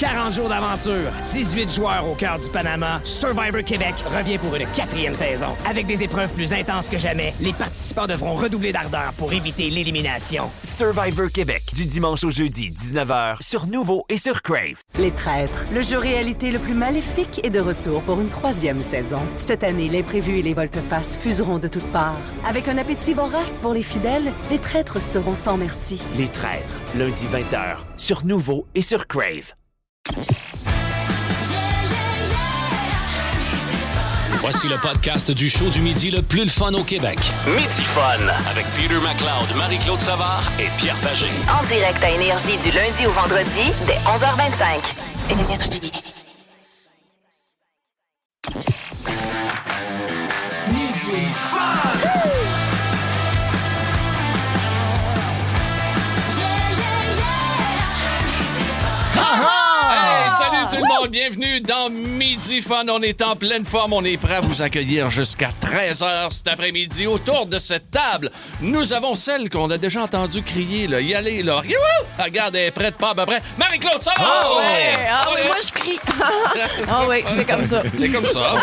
40 jours d'aventure, 18 joueurs au cœur du Panama, Survivor Québec revient pour une 4e saison. Avec des épreuves plus intenses que jamais, les participants devront redoubler d'ardeur pour éviter l'élimination. Survivor Québec, du dimanche au jeudi, 19h, sur Nouveau et sur Crave. Les Traîtres, le jeu réalité le plus maléfique est de retour pour une 3e saison. Cette année, l'imprévu et les volte-face fuseront de toutes parts. Avec un appétit vorace pour les fidèles, les traîtres seront sans merci. Les Traîtres, lundi 20h, sur Nouveau et sur Crave. Voici le podcast du show du midi le plus le fun au Québec. Midi Fun avec Peter McLeod, Marie-Claude Savard et Pierre Pagé. En direct à Énergie du lundi au vendredi dès 11h25. Énergie. Midi Fun! Hey, salut tout le monde, bienvenue dans Midi Fun. On est en pleine forme, on est prêt à vous accueillir jusqu'à 13h cet après-midi. Autour de cette table, nous avons celle qu'on a déjà entendu crier, là, y aller, là. Regarde, elle est prête, pas à peu près. Marie-Claude, ça va? Ah oui, moi je crie. Ah oui, c'est comme ça. C'est comme ça.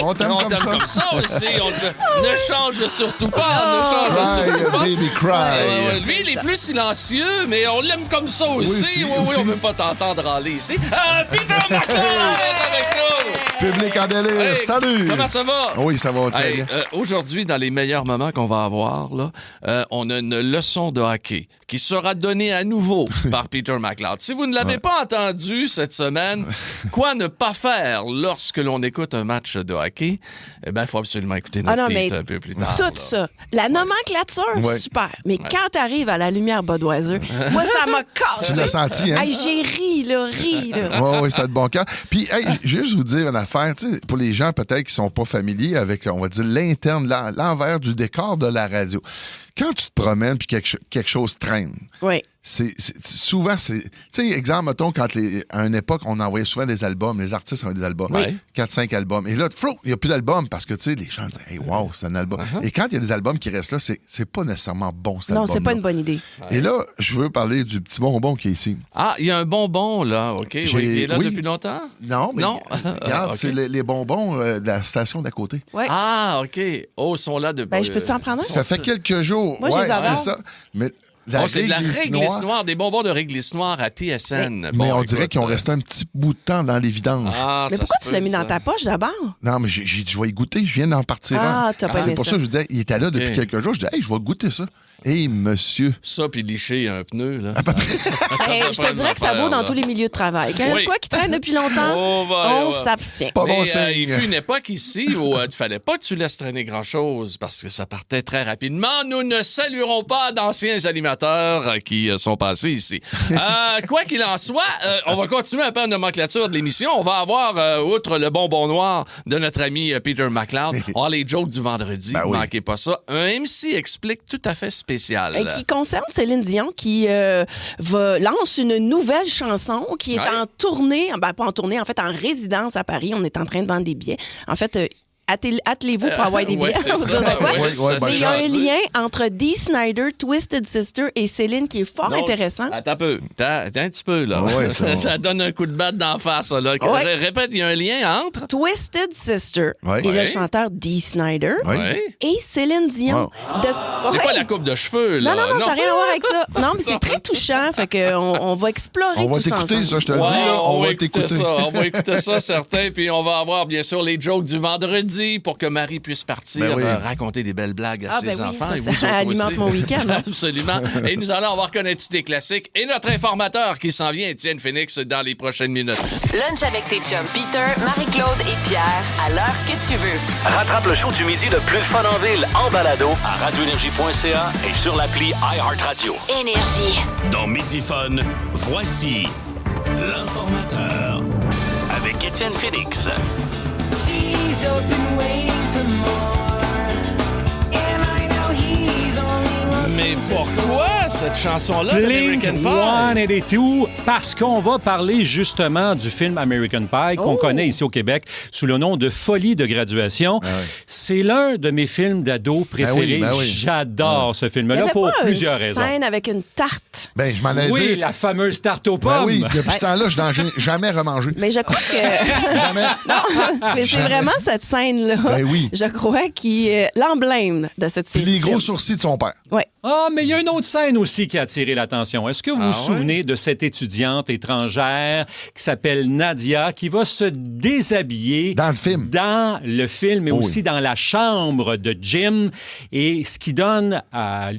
On t'aime comme ça aussi. Ne change surtout pas. Ne change surtout pas. Baby cry. Lui, il est plus silencieux, mais on l'aime comme ça aussi. Oui, on veut pas t'entendre râler ici. Peter McLeod est avec nous! Public en délire, Hey, salut! Comment ça va? Oui, ça va très bien. Aujourd'hui, dans les meilleurs moments qu'on va avoir, là, on a une leçon de hockey qui sera donnée à nouveau par Peter McLeod. Si vous ne l'avez pas entendu cette semaine, quoi ne pas faire lorsque l'on écoute un match de hockey, eh bien, il faut absolument écouter notre beat un peu plus tard. Tout là. ça. La nomenclature, super. Mais quand t'arrives à la lumière Budweiser, moi, ça m'a cassé. Tu l'as senti, hein? Hey, j'ai ri, là. Oui, c'était de bon cœur. Puis, hey, juste vous dire une affaire, tu sais, pour les gens peut-être qui sont pas familiers avec, on va dire, l'interne, l'envers du décor de la radio. Quand tu te promènes puis quelque chose traîne, Oui. souvent, tu sais, exemple, mettons, à une époque, on envoyait souvent des albums, les artistes envoyaient des albums, Oui. 4-5 albums. Et là, il n'y a plus d'albums parce que, tu sais, les gens disent, hey, wow, c'est un album. Et quand il y a des albums qui restent là, c'est pas nécessairement bon, cet album. Non, c'est pas une bonne idée. Et là, je veux parler du petit bonbon qui est ici. Ah, il y a un bonbon, là, OK. Oui, il est là depuis longtemps? Non, mais regarde, OK. c'est les bonbons de la station d'à côté. Ouais. Ah, OK. Oh, ils sont là depuis... Ben, je peux-tu en prendre un? Ça fait quelques jours. Moi, je les adore. c'est ça. Mais c'est de la réglisse noire, des bonbons de réglisse noire à TSN. Mais on dirait qu'ils ont resté un petit bout de temps dans les vidanges. Ah, Mais pourquoi tu l'as mis dans ta poche d'abord? Non, mais j'ai dit, je vais y goûter. Je viens d'en partir un. T'as pas C'est aimé pour ça. ça que je disais, il était là depuis quelques jours. Je dis, hey, je vais goûter ça. Hey, monsieur. Ça, puis licher un pneu, là. Hey, je te dirais que ça vaut dans tous les milieux de travail. Quand il y a quoi qui traîne depuis longtemps, on s'abstient. Pas bon Mais, signe. il fut une époque ici où il ne fallait pas que tu laisses traîner grand-chose parce que ça partait très rapidement. Nous ne saluerons pas d'anciens animateurs qui sont passés ici. Quoi qu'il en soit, on va continuer un peu la nomenclature de l'émission. On va avoir, outre le bonbon noir de notre ami Peter McLeod, on a les jokes du vendredi. Ben oui. Manquez pas ça. Un MC explique tout à fait spécial. Qui concerne Céline Dion, qui lance une nouvelle chanson qui est en tournée, pas en tournée, en fait en résidence à Paris. On est en train de vendre des billets. En fait, attelez-vous pour avoir des billets. c'est ça. Mais il y a un lien entre Dee Snider, Twisted Sister et Céline qui est fort intéressant. Attends un peu. Attends un petit peu, là. Ouais, ça donne un coup de batte d'en face, là. Répète, il y a un lien entre... Twisted Sister Ouais. et le chanteur Dee Snider Ouais. et Céline Dion. Wow. C'est pas la coupe de cheveux, là. Non, ça n'a rien à voir avec ça. Non, mais c'est très touchant. Fait qu'on va explorer On va tout ça t'écouter, ensemble. ça, je te le dis. Là, on va t'écouter. Ça. On va écouter ça, certain. Puis on va avoir, bien sûr, les jokes du vendredi pour que Marie puisse partir raconter des belles blagues à ses enfants. Et vous ça autres alimente aussi. mon week-end. Hein? Absolument. Et nous allons avoir Connais-tu des classiques et notre informateur qui s'en vient, Étienne Phoenix, dans les prochaines minutes. Lunch avec tes chums Peter, Marie-Claude et Pierre à l'heure que tu veux. Rattrape le show du midi le plus fun en ville en balado à radioénergie.ca et sur l'appli iHeartRadio. Énergie. Dans Midi Fun, voici l'informateur. Avec Étienne Phoenix. Mais pourquoi cette chanson-là d'American Pie? Blink-182, parce qu'on va parler justement du film American Pie qu'on connaît ici au Québec sous le nom de Folie de graduation. C'est l'un de mes films d'ado préférés. J'adore ce film-là pour plusieurs raisons. Il y avait pas une scène avec une tarte. Ben, je m'en allais dire. Oui, la fameuse tarte aux pommes. Ben oui, depuis ce temps-là, je n'en ai jamais remangé. Mais je crois que... Jamais. Non, mais c'est vraiment cette scène-là, je crois, qui est l'emblème de cette série. Puis les gros sourcils de son père. Oui. Ah, mais il y a une autre scène aussi qui a attiré l'attention. Est-ce que vous vous souvenez de cette étudiante étrangère qui s'appelle Nadia, qui va se déshabiller dans le film? Dans le film, mais aussi dans la chambre de Jim, et ce qui donne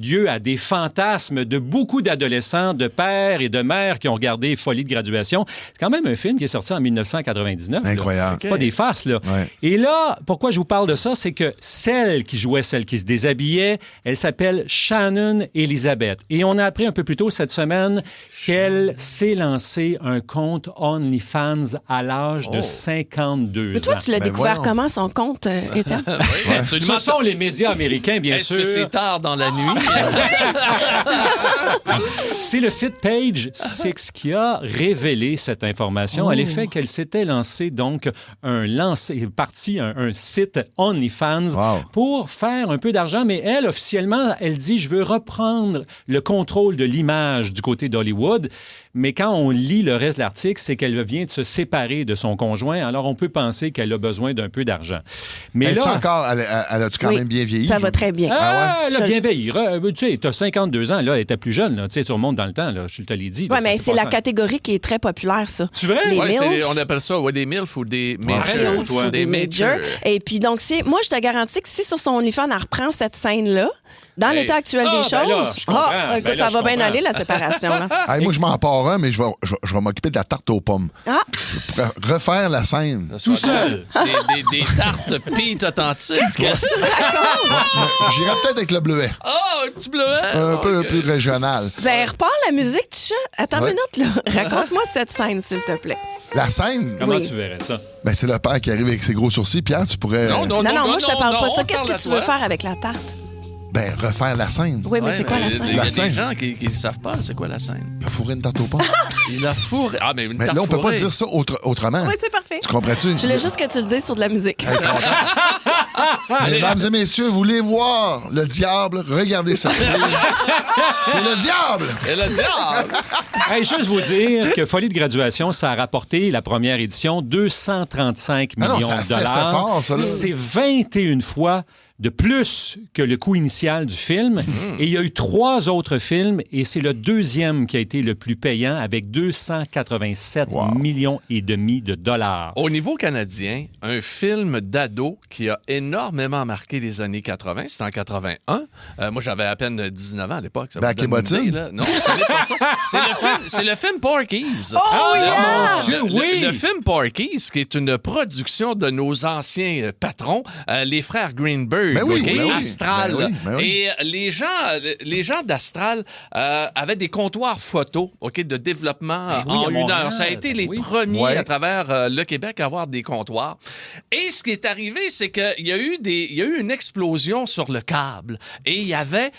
lieu à des fantasmes de beaucoup d'adolescents, de pères et de mères qui ont regardé Folie de graduation. C'est quand même un film qui est sorti en 1999. Incroyable. C'est pas des farces, là. Ouais. Et là, pourquoi je vous parle de ça, c'est que celle qui jouait celle qui se déshabillait, elle s'appelle Shannon Elizabeth. Et on a appris un peu plus tôt cette semaine qu'elle s'est lancée un compte OnlyFans à l'âge de 52 ans. Mais toi, tu l'as découvert comment, son compte, Étienne? Ce sont les médias américains, bien sûr. Est-ce que c'est tard dans la nuit? C'est le site Page Six qui a révélé cette information à l'effet qu'elle s'était lancée donc un site OnlyFans pour faire un peu d'argent, mais elle, officiellement, elle dit « Je veux reprendre le contrôle de l'image du côté d'Hollywood », mais quand on lit le reste de l'article, c'est qu'elle vient de se séparer de son conjoint, alors on peut penser qu'elle a besoin d'un peu d'argent. Mais elle là... elle a-tu quand même bien vieilli? Ça va très bien. Elle a bien vieilli. Tu sais, t'as 52 ans, là, elle était plus jeune, là. Tu sais, tu remontes dans le temps, là, je te l'ai dit. Oui, mais c'est la catégorie qui est très populaire, ça. Tu vrai? Les MILF. On appelle ça des MILF ou des Majors. Des Majors. Et puis, donc, moi, je te garantis que si sur son OnlyFans, elle reprend cette scène-là, dans l'état actuel des choses, écoute, ça va bien aller, la séparation. Là. Moi, je m'en pars un, mais je vais m'occuper de la tarte aux pommes. Je pourrais refaire la scène. Tout seul. Des tartes Pete authentiques. Qu'est-ce que tu racontes? J'irai peut-être avec le bleuet. Un petit bleuet. Un peu plus régional. Ben, repars la musique, tu chat. Attends une minute, là. Raconte-moi cette scène, s'il te plaît. La scène? Comment tu verrais ça? Ben, c'est le père qui arrive avec ses gros sourcils. Pierre, tu pourrais... Non, moi, je te parle pas de ça. Qu'est-ce que tu veux faire avec la tarte? Ben, refaire la scène. Oui, mais c'est quoi la scène? Il y a des gens qui ne savent pas c'est quoi la scène. Il a fourré une tarte aux pommes. Il a fourré. Ah, mais une tarte là, on peut fourrée. pas dire ça autrement. Oui, c'est parfait. Tu comprends-tu? Je voulais juste que tu le dises sur de la musique. Mesdames et messieurs, vous voulez voir le diable? Regardez ça. C'est le diable! Et le diable! Hey, juste vous dire que Folie de graduation, ça a rapporté, la première édition, 235 millions de dollars. C'est 21 fois de plus que le coût initial du film. Et il y a eu 3 autres films, et c'est le deuxième qui a été le plus payant, avec 287 millions et demi de dollars. Au niveau canadien, un film d'ado qui a énormément marqué les années 80, c'était en 81. Moi, j'avais à peine 19 ans à l'époque. Back in Bottin? Non, ce n'est pas ça. C'est le film Porky's. Oh, mon Dieu, oui! Le film Porky's, qui est une production de nos anciens patrons, les frères Greenberg. Ben oui, ben oui. Astral. Ben oui. Et les gens d'Astral avaient des comptoirs photos de développement en 1 heure. Ça a été les premiers à travers le Québec à avoir des comptoirs. Et ce qui est arrivé, c'est qu'il y a eu une explosion sur le câble. Et il y avait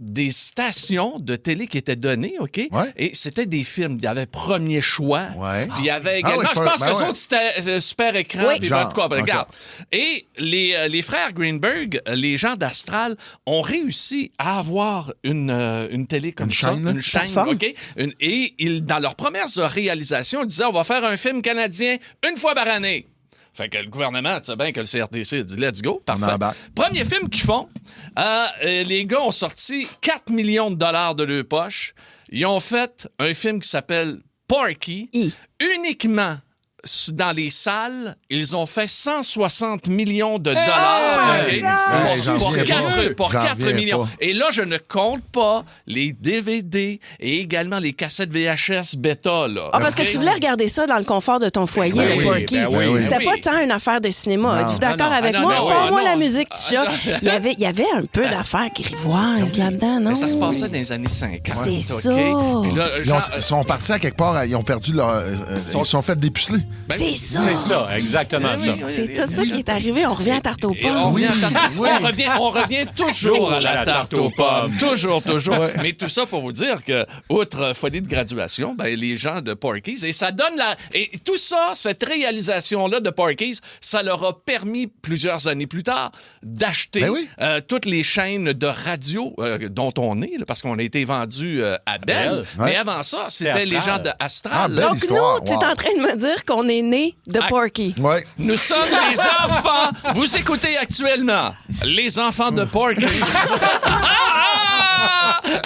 des stations de télé qui étaient données, OK? Ouais. Et c'était des films. Il y avait Premier Choix. Ouais. Puis il y avait également... je pense que autres, c'était Super Écran. Oui. Puis en tout cas, regarde. Et les frères Greenberg, les gens d'Astral, ont réussi à avoir une télé comme ça. Une chaîne, OK? Et dans leurs premières réalisations, ils disaient, on va faire un film canadien une fois par année. Fait que le gouvernement, tu sais bien que le CRTC a dit « Let's go », parfait. Premier film qu'ils font, les gars ont sorti 4 millions de dollars de leur poche. Ils ont fait un film qui s'appelle Porky, uniquement dans les salles, ils ont fait 160 millions de dollars pour 4 millions. Et là, je ne compte pas les DVD et également les cassettes VHS bêta. Parce que tu voulais regarder ça dans le confort de ton foyer, le Porky. C'était pas tant une affaire de cinéma. Êtes-vous d'accord avec moi? Pas moi la musique, tu chat. Il y avait un peu d'affaires grivoises là-dedans, non? Mais ça se passait dans les années 50. C'est ça. Puis là, ils sont partis à quelque part, ils ont perdu leur... ils sont fait dépuceler. C'est ça. C'est ça, exactement ça. C'est tout ça qui est arrivé. On revient à tarte aux pommes. On revient toujours à la tarte aux pommes. Toujours. Ouais. Mais tout ça pour vous dire que, outre folie de graduation, ben, les gens de Porky's, et ça donne et tout ça, cette réalisation-là de Porky's, ça leur a permis, plusieurs années plus tard, d'acheter toutes les chaînes de radio dont on est, là, parce qu'on a été vendu à Bell. Mais avant ça, c'était les gens de Astral. Donc, nous, tu es en train de me dire qu'on est né de Porky. Ouais. Nous sommes les enfants. Vous écoutez actuellement les enfants de Porky.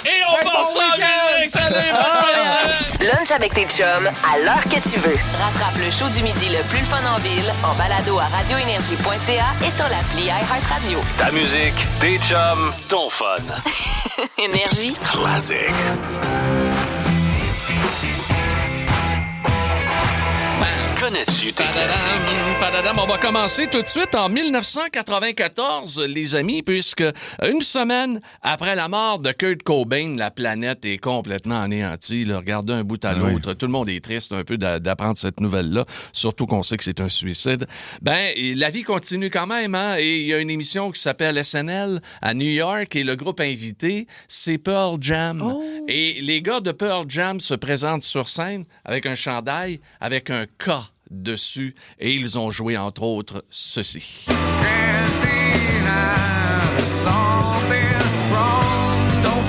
Et on passe en musique. Salut, Lunch avec tes chums à l'heure que tu veux. Rattrape le show du midi le plus le fun en ville en balado à radioénergie.ca et sur l'appli iHeartRadio. Ta musique, tes chums, ton fun. Énergie. Classic. Connais-tu tes classiques? On va commencer tout de suite en 1994, les amis, puisque une semaine après la mort de Kurt Cobain, la planète est complètement anéantie. Là. Regardez un bout à l'autre. Tout le monde est triste un peu d'apprendre cette nouvelle-là, surtout qu'on sait que c'est un suicide. Ben, la vie continue quand même, hein? Et il y a une émission qui s'appelle SNL à New York et le groupe invité, c'est Pearl Jam. Oh. Et les gars de Pearl Jam se présentent sur scène avec un chandail, avec un K dessus, et ils ont joué, entre autres, ceci.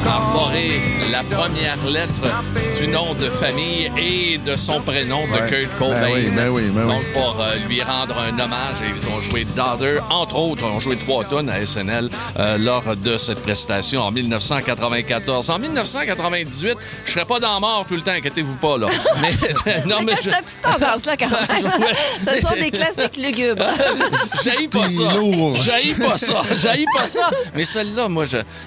Arborer la première lettre du nom de famille et de son prénom de Kurt Cobain. Donc, pour lui rendre un hommage, ils ont joué Daughter, entre autres, ont joué 3 tonnes à SNL lors de cette prestation en 1994. En 1998, je serais pas dans la mort tout le temps, inquiétez-vous pas, là. Mais ta petite tendance-là, quand même. Ce sont des classiques lugubres. J'haïs pas ça. Mais celle-là, moi,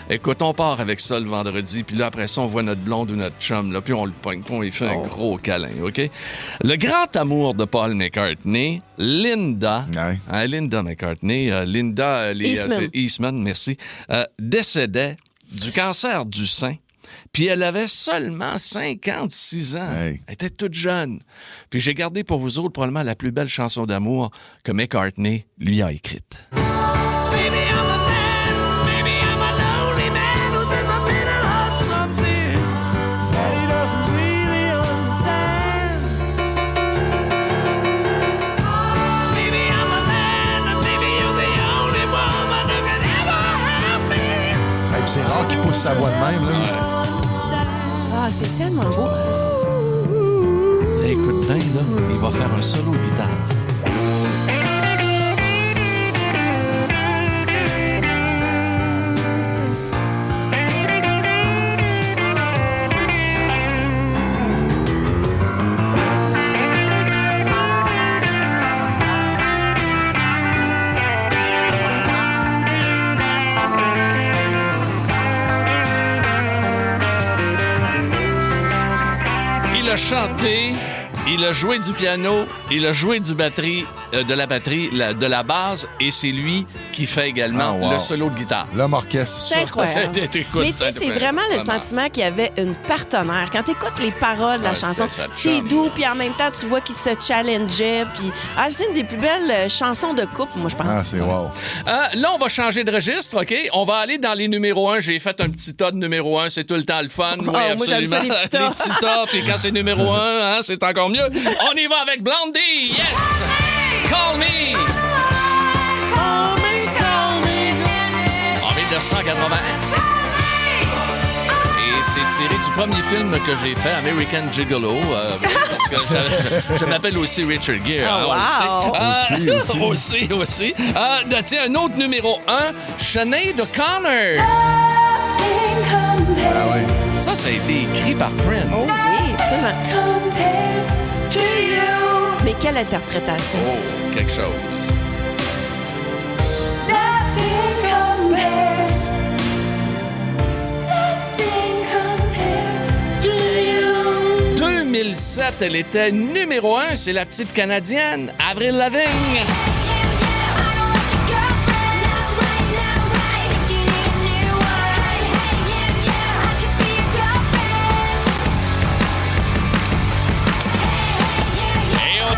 écoute, on part avec ça le vendredi, puis là, après ça, on voit notre blonde ou notre chum, là, puis on le pogne, puis on lui fait un gros câlin, OK? Le grand amour de Paul McCartney, Linda, Linda McCartney, Eastman, merci, décédait du cancer du sein. Puis elle avait seulement 56 ans. Elle était toute jeune. Puis j'ai gardé pour vous autres probablement la plus belle chanson d'amour que McCartney lui a écrite. C'est rare qu'il pousse sa voix de même, là. Ah, c'est tellement beau. Là, écoute bien, là, il va faire un solo de guitare. Il a chanté, il a joué du piano, il a joué de la batterie, de la basse, et c'est lui qui fait également le solo de guitare. L'homme orchestre. C'est incroyable. Mais tu sais, c'est vraiment le sentiment qu'il y avait une partenaire. Quand tu écoutes les paroles de la chanson, c'est doux, puis en même temps, tu vois qu'il se challengeait. Puis c'est une des plus belles chansons de couple, moi, je pense. Ah, c'est wow. Là, on va changer de registre, OK? On va aller dans les numéros 1. J'ai fait un petit tas de numéro 1. C'est tout le temps le fun. Oui, absolument. Moi, j'aime ça, les petits tas. Les petits tas, puis quand c'est numéro 1, c'est encore mieux. On y va avec Blondie. Yes! Call me! En 1980. Et c'est tiré du premier film que j'ai fait, American Gigolo, parce que je m'appelle aussi Richard Gere. Aussi. Tiens, un autre numéro 1, Sinead O'Connor. Ça a été écrit par Prince. Oh oui, absolument. Mais quelle interprétation! Oh, quelque chose. 2007, elle était numéro 1. C'est la petite Canadienne, Avril Lavigne.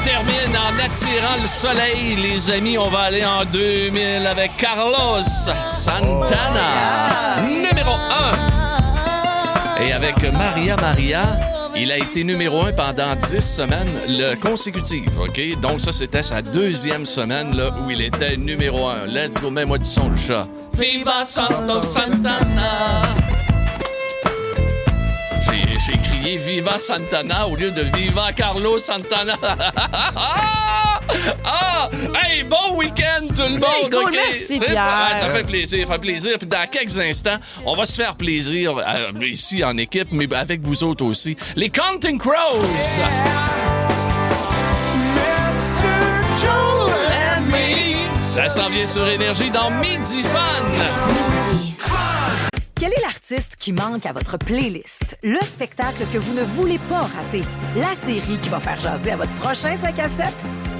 Termine attirant le soleil, les amis, on va aller en 2000 avec Carlos Santana, numéro 1. Et avec Maria Maria, il a été numéro 1 pendant 10 semaines consécutives, OK? Donc ça, c'était sa 2e semaine là, où il était numéro 1. Let's go, mets-moi du son, le chat. Viva Carlos Santana! J'ai crié Viva Santana au lieu de Viva Carlos Santana. Hey, bon week-end tout le monde, cool, OK? merci, Pierre. Ça fait plaisir. Puis dans quelques instants, on va se faire plaisir ici en équipe, mais avec vous autres aussi. Les Counting Crows. Ça s'en vient sur Énergie dans Midi Fun. Quel est l'artiste qui manque à votre playlist? Le spectacle que vous ne voulez pas rater? La série qui va faire jaser à votre prochain 5 à 7?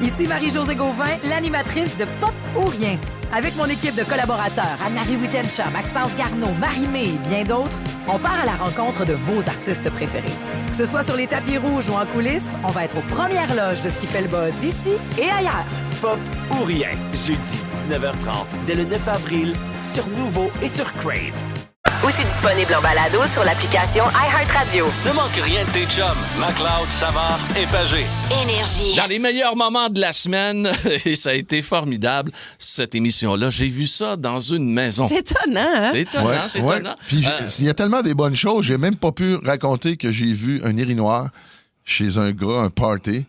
Ici Marie-Josée Gauvin, l'animatrice de Pop ou Rien. Avec mon équipe de collaborateurs, Anne-Marie Wittencha, Maxence Garneau, Marie-Mé et bien d'autres, on part à la rencontre de vos artistes préférés. Que ce soit sur les tapis rouges ou en coulisses, on va être aux premières loges de ce qui fait le buzz ici et ailleurs. Pop ou Rien, jeudi 19h30, dès le 9 avril, sur Nouveau et sur Crave. Aussi disponible en balado sur l'application iHeartRadio. Ne manque rien de tes chums, McLeod, Savard et Pagé. Énergie. Dans les meilleurs moments de la semaine, et ça a été formidable, cette émission-là, j'ai vu ça dans une maison. C'est étonnant, hein? C'est étonnant, c'est étonnant. Puis il y a tellement des bonnes choses, j'ai même pas pu raconter que j'ai vu un hérinoir chez un gars, un party,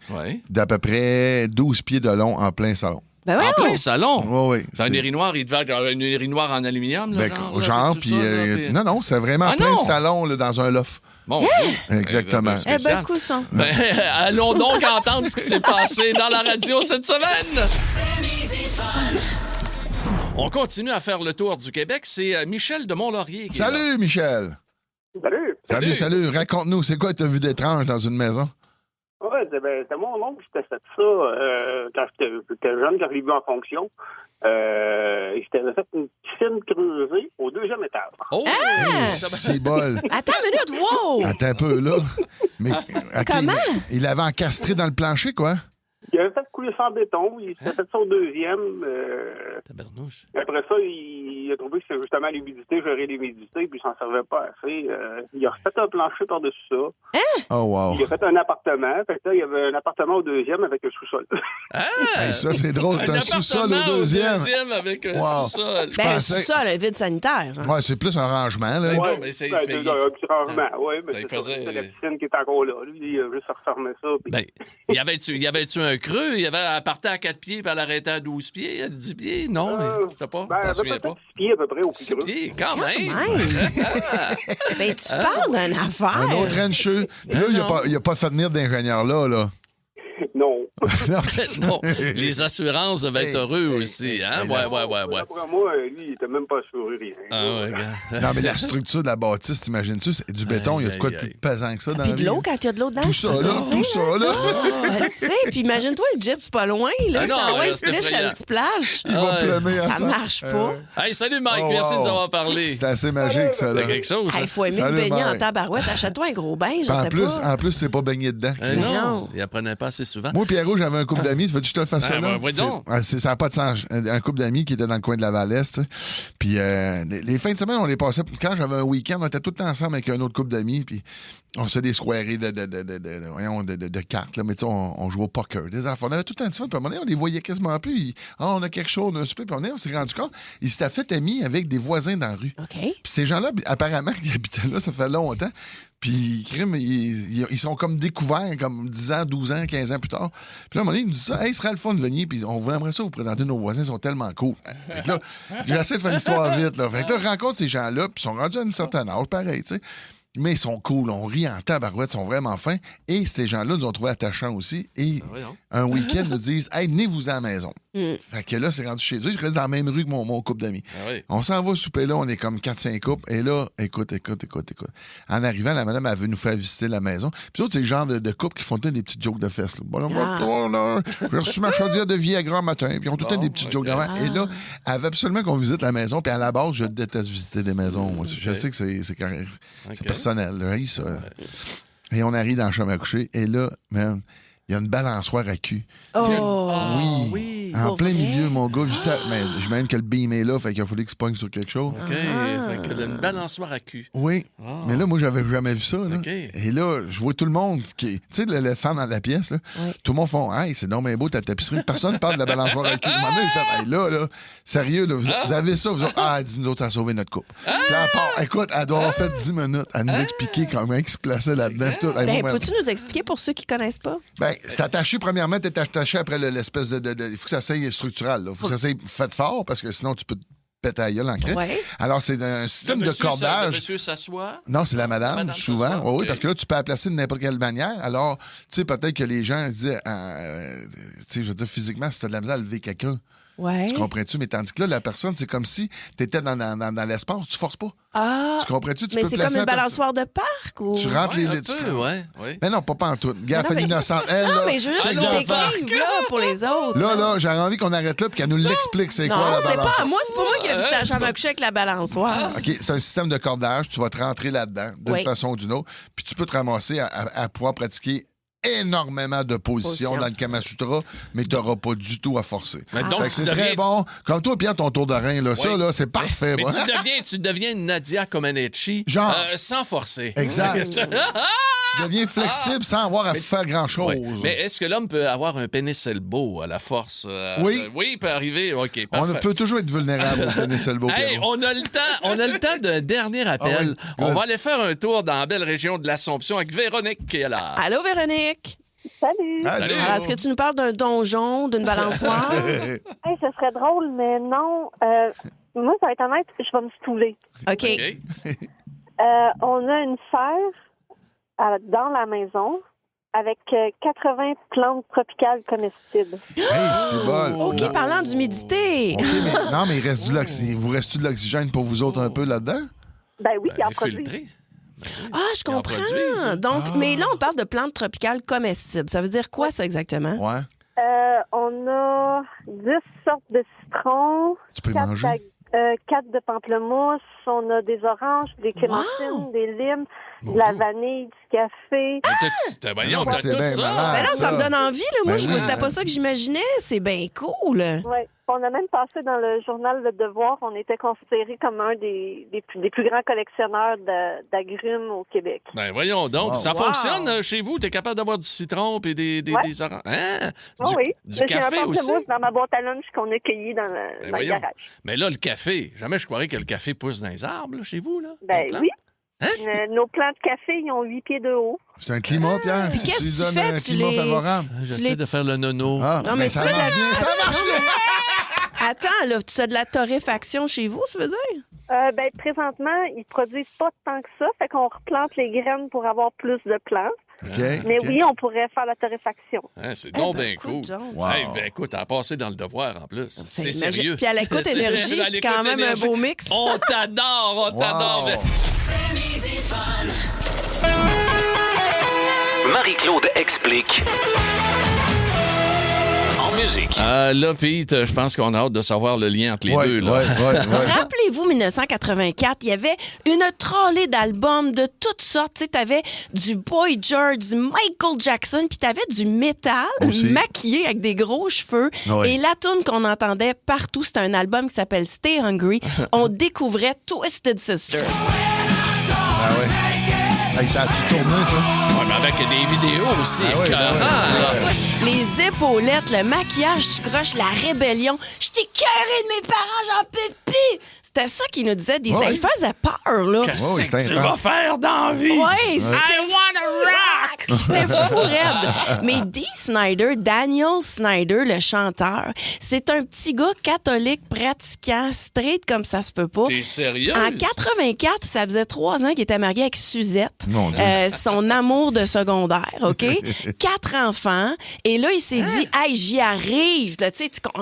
d'à peu près 12 pieds de long en plein salon. Ben en plein salon? Oui. C'est un hérinoir, il devait avoir un hérinoir en aluminium, là, genre, puis... Non, c'est vraiment en plein salon, là, dans un loft. Bon, exactement. Cousson. Allons donc entendre ce qui s'est passé dans la radio cette semaine. On continue à faire le tour du Québec. C'est Michel de Mont-Laurier qui est là. Salut, Michel! Salut. Raconte-nous, c'est quoi que tu as vu d'étrange dans une maison? Oui, c'était mon oncle qui t'a fait ça quand j'étais jeune, quand je l'ai vu en fonction. Il s'était fait une piscine creusée au 2e étage. Oh! C'est bol. Attends une minute, wow! Attends un peu, là. Mais, comment? Il l'avait encastré dans le plancher, quoi? Il avait fait couler ça en béton. Il s'était fait ça au 2e. Tabarnouche. Après ça, il a trouvé que c'était justement l'humidité, gérer l'humidité, puis il s'en servait pas assez. Il a refait un plancher par-dessus ça. Hein? Oh, wow. Il a fait un appartement. Fait que là, il y avait un appartement au 2e avec un sous-sol. Hey, ça, c'est drôle. T'as un sous-sol au 2e. Avec un sous-sol. Un sous-sol, un vide sanitaire. Ouais, c'est plus un rangement, là. Ouais, mais c'est un petit rangement. Oui, mais c'est la piscine qui est encore là. Lui, il a juste refermé ça. Puis... y avait-tu un creux? Il partait à 4 pieds, puis elle arrêtait à 12 pieds, à 10 pieds? Non, tu sais pas? T'en souviens pas? 6 pieds à peu près au plus 6 pieds, quand même! Ben, tu parles d'une affaire! Un autre rancheux. Là, il n'a pas fait venir d'ingénieur là. Non. Non. Les assurances devaient être heureux aussi, hein? Ouais. Pour moi, lui, il était même pas assuré rien. Non, mais la structure de la bâtisse, t'imagines-tu? C'est du béton, il y a de quoi de plus pesant que ça dans Puis de l'eau, quand il y a de l'eau dedans. Tout ça, là. Tu sais, puis imagine-toi, le Jeep, c'est pas loin, là. Tu splish à une petite plage. Il va pleumer ça marche pas. Hey, salut Mike, merci de nous avoir parlé. C'est assez magique, ça, là. C'est quelque chose. Il faut aimer se baigner en tabarouette. Achète-toi un gros bain, je sais pas. En plus, c'est pas baigné dedans. Non, il apprenait pas assez souvent. Moi, Pierrot, j'avais un couple d'amis. Tu veux que je te le fasse ça, là? Ça n'a pas de sens. Un couple d'amis qui était dans le coin de la Valette. Puis les fins de semaine, on les passait. Quand j'avais un week-end, on était tout le temps ensemble avec un autre couple d'amis. Puis on faisait des soirées de cartes. Là, mais tu sais, on jouait au poker. Des enfants. On avait tout le temps de ça. Puis à un moment donné, on les voyait quasiment plus. On a quelque chose, un souper. Puis on s'est rendu compte. Ils s'étaient fait amis avec des voisins dans la rue. Puis ces gens-là, apparemment, qui habitaient là, ça fait longtemps. Puis, ils sont comme découverts, comme 10 ans, 12 ans, 15 ans plus tard. Puis là, à un moment donné, ils nous disent ça. Hey, ce serait le fun de venir. Puis on aimerait ça vous présenter nos voisins. Ils sont tellement cool. Fait que là, j'essaie de faire l'histoire vite. Là. Fait que là, je rencontre ces gens-là. Puis ils sont rendus à une certaine âge, pareil, tu sais. Mais ils sont cool, on rit en tabarouette, ils sont vraiment fins. Et ces gens-là nous ont trouvé attachants aussi. Et un week-end, nous disent « Hey, venez-vous à la maison. » Fait que là, c'est rendu chez eux. Ils restent dans la même rue que mon couple d'amis. On s'en va souper là, on est comme 4-5 couples. Et là, écoute. En arrivant, la madame, elle veut nous faire visiter la maison. Puis autres, c'est le genre de couple qui font tout des petites jokes de fesses. J'ai reçu ma chaudière de Viagra un matin. Puis ils ont tout le temps des petites jokes d'avant. Et là, elle veut absolument qu'on visite la maison. Puis à la base, je déteste visiter des maisons. Moi. Je sais que c'est personnel. Ça. Et on arrive dans la chambre à coucher. Et là, man, il y a une balançoire à cul. Oh! Oui. En plein milieu, mon gars, vit ça. Mais j'imagine que le beam est là, fait qu'il a fallu qu'il se pogne sur quelque chose. OK. Fait que une balançoire à cul. Oui. Oh. Mais là, moi, j'avais jamais vu ça. Là. OK. Et là, je vois tout le monde qui. Tu sais, l'éléphant dans la pièce, là. Oui. Tout le monde font hey, c'est donc bien beau ta tapisserie. Personne ne parle de la balançoire à cul. Moi, j'ai fait hey, là, sérieux, là, vous avez ça. Vous avez, nous autres, ça a sauvé notre couple. Puis là, elle part, écoute, elle doit avoir fait 10 minutes à nous expliquer comment il se plaçait là-dedans. Tout. Ben, peux-tu nous expliquer pour ceux qui connaissent pas? Ben, c'est attaché, premièrement, t'es attaché après l'espèce de. Il faut que ça soit structural. Il faut que ça soit fait fort parce que sinon, tu peux te péter la gueule en crête. Ouais. Alors, c'est un système de cordage. Le monsieur s'assoit? Non, c'est la madame souvent. Oui, okay. parce que là, tu peux la placer de n'importe quelle manière. Alors, tu sais, peut-être que les gens se disent, tu sais, je veux dire, physiquement, si tu as de la misère à lever quelqu'un. Ouais. Tu comprends-tu? Mais tandis que là, la personne, c'est comme si tu étais dans l'espace, tu forces pas. Ah! Tu comprends-tu? Mais c'est comme une balançoire de parc ou. Tu rentres les litres. Oui. Mais non, pas en tout. Gaffe à l'innocente. Non, mais je veux juste qu'on décrive là, pour les autres. Là, j'aurais envie qu'on arrête là et qu'elle nous l'explique, c'est quoi la balançoire. Non, c'est pas moi qui ai vu ta chambre à coucher avec la balançoire. OK, c'est un système de cordage. Tu vas te rentrer là-dedans d'une façon ou d'une autre. Puis tu peux te ramasser à pouvoir pratiquer énormément de positions dans le Kama Sutra, mais tu n'auras pas du tout à forcer. Donc, c'est très bon. Comme toi, Pierre, ton tour de rein, là, ça, là, c'est parfait. Mais tu deviens une Nadia Comaneci sans forcer. Exact. Tu deviens flexible sans avoir à faire grand-chose. Oui. Mais est-ce que l'homme peut avoir un pénis elbow à la force? Oui. Oui, il peut arriver. OK, parfait. On peut toujours être vulnérable au pénis elbow. Hey, on a le temps d'un dernier appel. On va aller faire un tour dans la belle région de l'Assomption avec Véronique qui est là. Allô, Véronique? Salut! Alors, est-ce que tu nous parles d'un donjon, d'une balançoire? Hey, ce serait drôle, mais non. Moi, ça va être honnête, je vais me stouler. OK. On a une serre dans la maison avec 80 plantes tropicales comestibles. Hey, c'est bon. OK, parlant d'humidité. Okay, mais il vous reste-tu de l'oxygène pour vous autres un peu là-dedans? Ben oui, il en produit. Ah, je comprends. Donc, mais là, on parle de plantes tropicales comestibles. Ça veut dire quoi, ça, exactement? Ouais. On a 10 sortes de citrons. Tu peux manger? 4 de pamplemousse. On a des oranges, des clémentines, des limes, de la vanille, du café. Voyons, t'as tout ça. Ben là, ça me donne envie. Là. Moi, c'était pas ça que j'imaginais. C'est bien cool. Oui. On a même passé dans le journal Le Devoir. On était considéré comme un des plus grands collectionneurs d'agrumes au Québec. Ben voyons donc. Ça fonctionne chez vous? T'es capable d'avoir du citron et des oranges? Hein? Oui. Du café aussi? J'ai un dans ma boîte à lunch qu'on a cueilli dans le garage. Mais là, le café, jamais je croirais que le café pousse dans les arbres là, chez vous. Là, ben oui. Hein? Nos plants de café, ils ont 8 pieds de haut. C'est un climat, Pierre. Puis qu'est-ce que tu fais? Un climat favorable. J'essaie de faire le nono. Non, mais ça marche bien. Ça marche bien. Attends, là, tu as de la torréfaction chez vous, ça veut dire? Ben, présentement, ils produisent pas tant que ça. Fait qu'on replante les graines pour avoir plus de plantes. Mais oui, on pourrait faire la torréfaction. Hein, c'est donc bien cool. Wow. Hey, ben, écoute, elle a passé dans le devoir en plus. C'est sérieux. Puis à l'écoute énergie, c'est quand même un beau mix. On t'adore, on t'adore. Marie-Claude explique. En musique. Là, Pete, je pense qu'on a hâte de savoir le lien entre les deux. Là. Rappelez-vous, 1984, il y avait une trolley d'albums de toutes sortes. Tu sais, t'avais du Boy George, du Michael Jackson, puis t'avais du métal maquillé avec des gros cheveux. Et la tune qu'on entendait partout, c'était un album qui s'appelle Stay Hungry. On découvrait Twisted Sister. Ah ouais. Hey, ça a-tu tourné, ça? Ouais, mais avec des vidéos aussi. Les épaulettes, le maquillage, tu croches, la rébellion. Je t'ai carré de mes parents, j'en peux plus. C'était ça qu'ils nous disaient. Il faisait peur, là. Qu'est-ce que tu vas faire dans la vie? Oui, I wanna rock! C'était fou raide. Mais Daniel Snyder, le chanteur, c'est un petit gars catholique pratiquant, straight comme ça se peut pas. T'es sérieux? En 84, ça faisait 3 ans qu'il était marié avec Suzette, son amour de secondaire, OK? 4 enfants. Et Et là, il s'est dit, hey, j'y arrive. Là,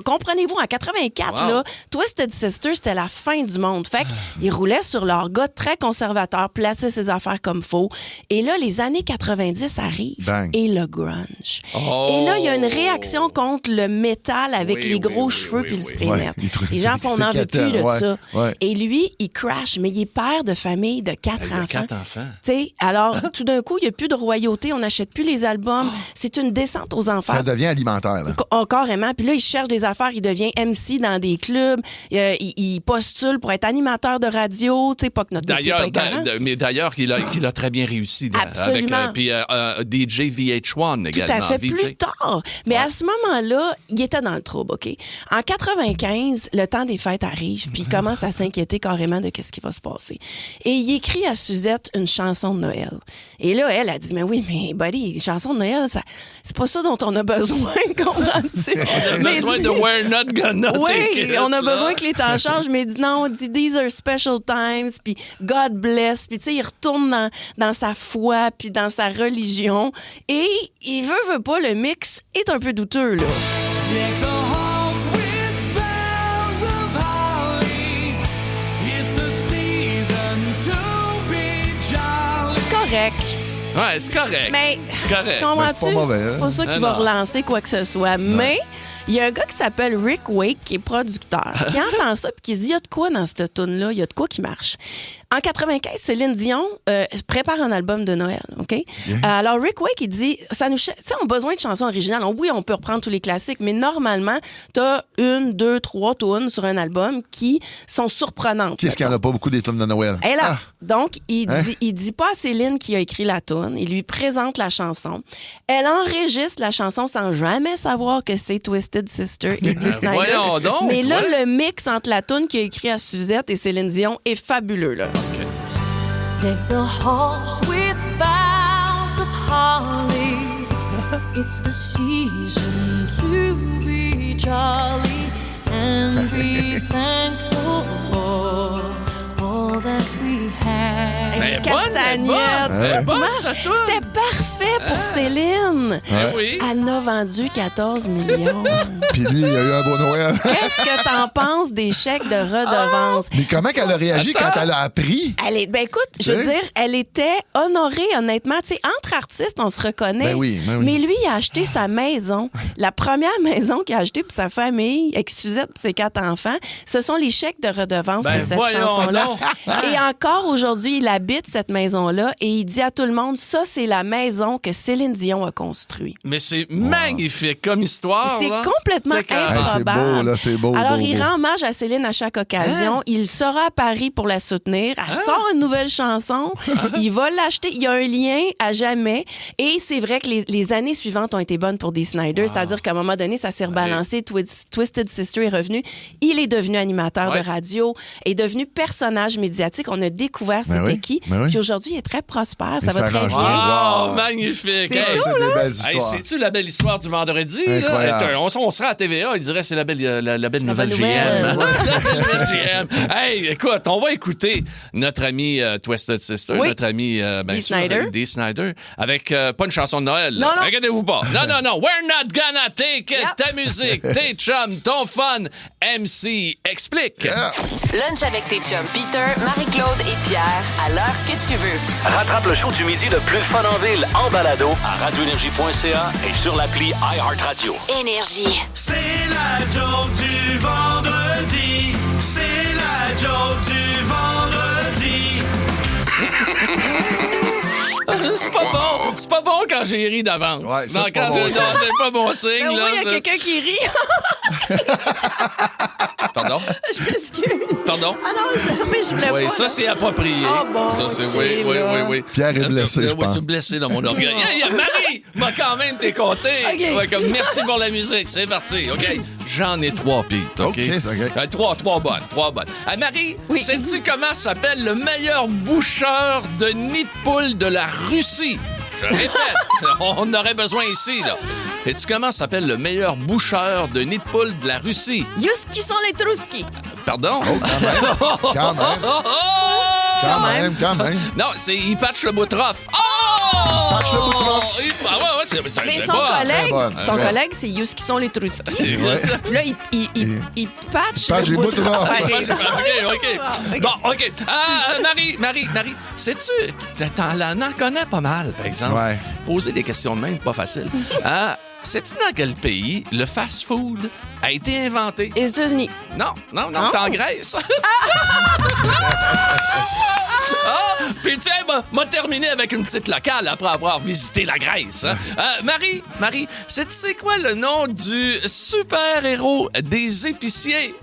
comprenez-vous, en 84, là, Twisted Sister, c'était la fin du monde. Fait qu'ils roulaient sur leur gars très conservateur, plaçaient ses affaires comme faux. Et là, les années 90 arrivent. Bang. Et le grunge. Et là, il y a une réaction contre le métal avec les gros cheveux puis le spray net. Les gens font, on n'en veut plus de ça. Et lui, il crash, mais il est père de famille de 4 enfants. T'sais, alors, tout d'un coup, il n'y a plus de royauté, on n'achète plus les albums. C'est une descente aux enfers. Ça devient alimentaire. Là. Carrément. Puis là, il cherche des affaires, il devient MC dans des clubs, il postule pour être animateur de radio, tu sais, pas que notre métier pas écœurant. Mais d'ailleurs, il a très bien réussi. Absolument. Puis DJ VH1 également. Tout à fait, plus tard. Mais à ce moment-là, il était dans le trouble, OK? En 95, le temps des fêtes arrive, puis il commence à s'inquiéter carrément de ce qui va se passer. Et il écrit à Suzette une chanson de Noël. Et là, elle a dit, mais oui, mais buddy, une chanson de Noël, c'est pas ça dont on a besoin, comprends-tu? On a besoin de We're Not Gonna Take It. Oui, on a besoin que les temps changent, mais non, on dit These are special times, puis God bless, puis tu sais, il retourne dans sa foi, puis dans sa religion, et il veut pas, le mix est un peu douteux, là. C'est correct. Ouais, c'est correct. Mais, correct. comprends-tu? C'est pas mauvais, hein? C'est pas ça qui va relancer quoi que ce soit. Mais, il y a un gars qui s'appelle Rick Wake, qui est producteur, qui entend ça puis qui se dit, il y a de quoi dans cette toune-là? Il y a de quoi qui marche? En 95, Céline Dion prépare un album de Noël, OK? Alors, Rick Wake, il dit, on a besoin de chansons originales. Oui, on peut reprendre tous les classiques, mais normalement, t'as 1, 2, 3 tunes sur un album qui sont surprenantes. Qu'est-ce qu'il n'y en a pas beaucoup des tunes de Noël? Et là, donc, il dit pas à Céline qui a écrit la tune, il lui présente la chanson. Elle enregistre la chanson sans jamais savoir que c'est Twisted Sister et Dee Snider. Voyons donc, mais là, le mix entre la tune qu'il a écrit à Suzette et Céline Dion est fabuleux, là. Deck the halls with boughs of holly. It's the season to be jolly and be thankful for all that we have. Castagnette. C'était parfait pour Céline. Oui. Elle en a vendu 14 millions. Puis lui, il a eu un beau Noël. Qu'est-ce que t'en penses des chèques de redevance? Mais comment qu'elle a réagi quand elle a appris? Ben écoute, je veux dire, elle était honorée, honnêtement. Tu sais, entre artistes, on se reconnaît. Ben oui. Mais lui, il a acheté sa maison. La première maison qu'il a achetée pour sa famille, avec Suzette et ses 4 enfants, ce sont les chèques de redevance de cette chanson-là. Et encore aujourd'hui, il habite cette maison-là et il dit à tout le monde, ça, c'est la maison que Céline Dion a construite. Mais c'est magnifique comme histoire. C'est complètement improbable. C'est beau, là, c'est beau. Alors, beau, il beau. rend hommage à Céline à chaque occasion. Il sera à Paris pour la soutenir. Elle sort une nouvelle chanson. Il va l'acheter. Il y a un lien à jamais. Et c'est vrai que les années suivantes ont été bonnes pour Dee Snider. C'est-à-dire qu'à un moment donné, ça s'est rebalancé. Twisted Sister est revenu. Il est devenu animateur de radio, est devenu personnage médiatique. On a découvert c'était qui. Puis aujourd'hui, il est très prospère. Ça va très bien. Wow, magnifique. C'est cool, des belles histoires. C'est-tu la belle histoire du vendredi? Là? On serait à TVA, il dirait c'est la belle nouvelle GM. La belle nouvelle GM. Hey, écoute, on va écouter notre ami Twisted Sister, notre ami Dee Snider, avec pas une chanson de Noël. Non. Inquiétez-vous pas. Non. We're not gonna take it. Ta musique, tes chums, ton fun. MC explique. Lunch avec tes chums Peter, Marie-Claude et Pierre à l'heure que tu veux. Rattrape le show du midi le plus fun en ville en balado à radioénergie.ca et sur l'appli iHeartRadio. Énergie. C'est la joke du vendredi. C'est la joke du vendredi. C'est pas bon quand j'ai ri d'avance. Ouais, ça, c'est c'est pas bon signe. Ben là, oui, il y a quelqu'un qui rit. Pardon? Je m'excuse. Pardon? Ah non, mais je voulais pas. Oui, ça, c'est approprié. Ah bon, ça, c'est okay, oui. Pierre est blessé, je pense. Je suis blessé dans mon orgueil. Hey, Marie m'a quand même décompté. Okay. Ouais, comme, merci pour la musique. C'est parti, OK? J'en ai 3, Pete, OK? Trois bonnes. Marie, sais-tu comment s'appelle le meilleur boucheur de nid de poule de la Russie? Je répète, on aurait besoin ici, là. Sais-tu comment s'appelle le meilleur boucheur de nid de poule de la Russie? Yuski sont les Trouski. Pardon? Quand même. Quand même. Non, il patch le bout rough. Oh! Patch le bout rough. Ah ouais, c'est Mais son collègue, c'est Yuski sont les Truski. Ouais. Là, il patch les bouts de rough. OK. Bon, OK. Marie, sais-tu, t'en connais pas mal, par exemple. Ouais. Poser des questions de même, pas facile. Sais-tu dans quel pays le fast-food a été inventé? Les États-Unis. Non, t'es en Grèce. Puis tiens, m'a terminé avec une petite locale après avoir visité la Grèce. Hein? Marie, c'est quoi le nom du super-héros des épiciers?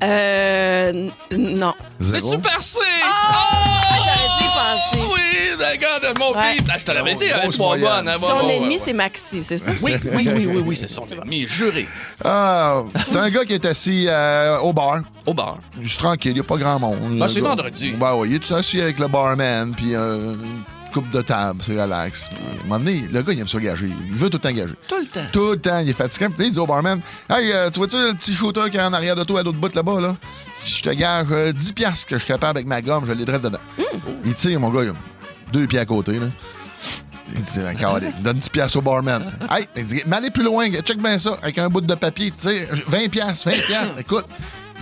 Non. C'est Super C! J'aurais dû y penser. Oui, d'accord, mon pays. Je te l'avais dit, elle est pas bonne. Son ennemi, c'est Maxi, c'est ça? Oui, c'est son ennemi, juré. C'est un gars qui est assis au bar. Au bar. Juste tranquille, il n'y a pas grand monde. Ben, c'est vendredi. Ben oui, il est assis avec le barman, puis une coupe de table, c'est relax. Puis, à un moment donné, le gars, il aime ça gager. Il veut tout le temps gager. Tout le temps. Tout le temps, il est fatigué. Puis il dit au barman, « Hey, tu vois-tu le petit shooter qui est en arrière de toi à l'autre bout là-bas, là? Je te gage 10$ que je suis capable avec ma gomme, je l'ai direct dedans. Il tire, mon gars, il a 2 pieds à côté, là. Il dit, donne 10$ au barman. Hey, il dit, mais allez plus loin, check bien ça, avec un bout de papier, tu sais, 20$. Écoute,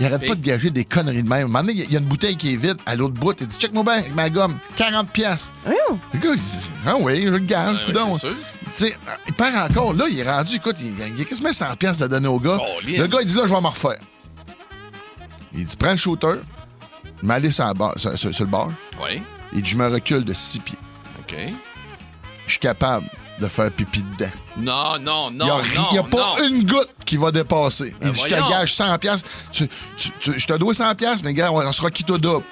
il arrête pas de gager des conneries de même. À un moment donné, il y a une bouteille qui est vide à l'autre bout. Il dit, check-moi bien avec ma gomme, 40$. Le gars, il dit, ah oui, je le gage, coudonc. Tu sais, il perd encore. Là, il est rendu, écoute, il y a quasiment 100$ de donner au gars. Le gars, il dit, là, je vais m'en refaire. Il dit, prends le shooter, mets aller sur le bar. Oui. Il dit, je me recule de 6 pieds. OK. Je suis capable de faire pipi dedans. Non. Il n'y a pas une goutte qui va dépasser. Il dit, je te gage 100$. Je te dois 100$, mais gars, on sera quitte au double.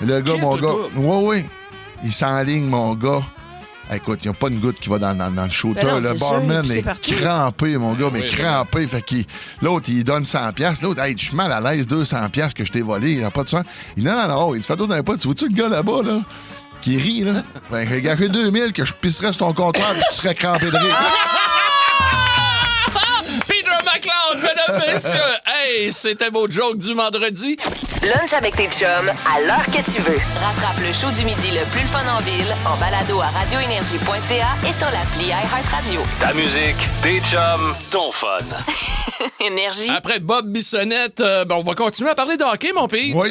Le gars, mon gars, oui. Il s'enligne, mon gars. Écoute, il n'y a pas une goutte qui va dans le shooter. Non, le barman est crampé, mon gars, mais oui, crampé. Fait qu'il, l'autre, il donne 100$. L'autre, hey, je suis mal à l'aise, 200$ que je t'ai volé. Il n'y a pas de sens. Il dit, non. Il dit, fais-toi d'un pas. Tu vois-tu le gars là-bas, là? Qui rit, là? Ben, j'ai gagé 2000 que je pisserais sur ton comptoir et tu serais crampé de rire. Peter McLeod, mesdames, messieurs. Hey, c'était vos jokes du vendredi. Lunch avec tes chums à l'heure que tu veux. Rattrape le show du midi le plus fun en ville en balado à radioénergie.ca et sur l'appli iHeartRadio. Ta musique, tes chums, ton fun. Énergie. Après Bob Bissonnette, on va continuer à parler de hockey, mon pays. Oui.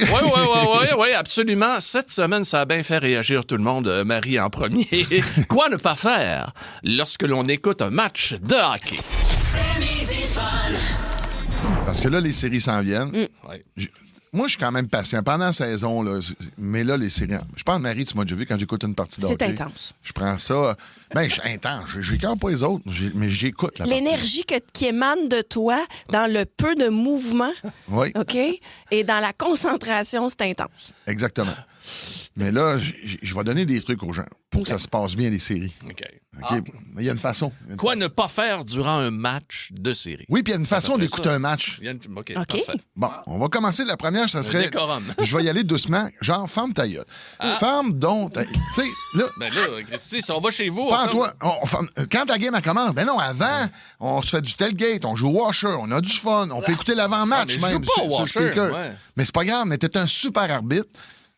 Oui, absolument. Cette semaine, ça a bien fait réagir tout le monde. Marie en premier. Quoi ne pas faire lorsque l'on écoute un match de hockey? C'est midi fun. Parce que là, les séries s'en viennent. Ouais. Moi, je suis quand même patient. Pendant la saison, là, mais là, les séries... Je pense, Marie, tu m'as déjà vu quand j'écoute une partie de hockey. C'est intense. Je prends ça... Ben, je suis intense. J'écoute pas les autres, mais j'écoute la partie. L'énergie qui émane de toi dans le peu de mouvement, Oui. OK? Et dans la concentration, c'est intense. Exactement. Mais là, je vais donner des trucs aux gens pour que ça se passe bien, les séries. OK. Mais il y a une façon. Quoi ne pas faire durant un match de série? Oui, puis il y a une façon d'écouter un match. OK, parfait. Bon, on va commencer. La première, ça serait... décorum. Je vais y aller doucement. Genre, ferme ta gueule. Ferme donc... Tu sais, là... Ben là, Christy, si on va chez vous... Toi, quand ta game, elle commence, ben non, avant, on se fait du tailgate, on joue au washer, on a du fun, on peut écouter l'avant-match mais je même. joue pas au sur le washer, speaker. ouais. Mais c'est pas grave, mais t'es un super arbitre.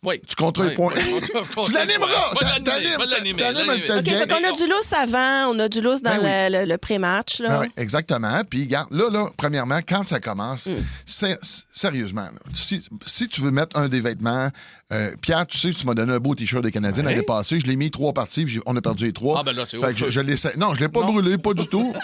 Oui. Tu contrôles les points. Tu l'animeras! T'animes le OK, tailgate. fait qu'on a du lousse avant, on a du lousse dans le pré-match. Là. Oui, exactement. Puis, regarde, là, premièrement, quand ça commence, sérieusement, là, si tu veux mettre un des vêtements, Pierre, tu sais, tu m'as donné un beau T-shirt des Canadiens l'année passée. Je l'ai mis 3 parties, puis on a perdu les 3. Ah, ben là, c'est fait que je l'ai... Non, je l'ai pas brûlé, pas du tout.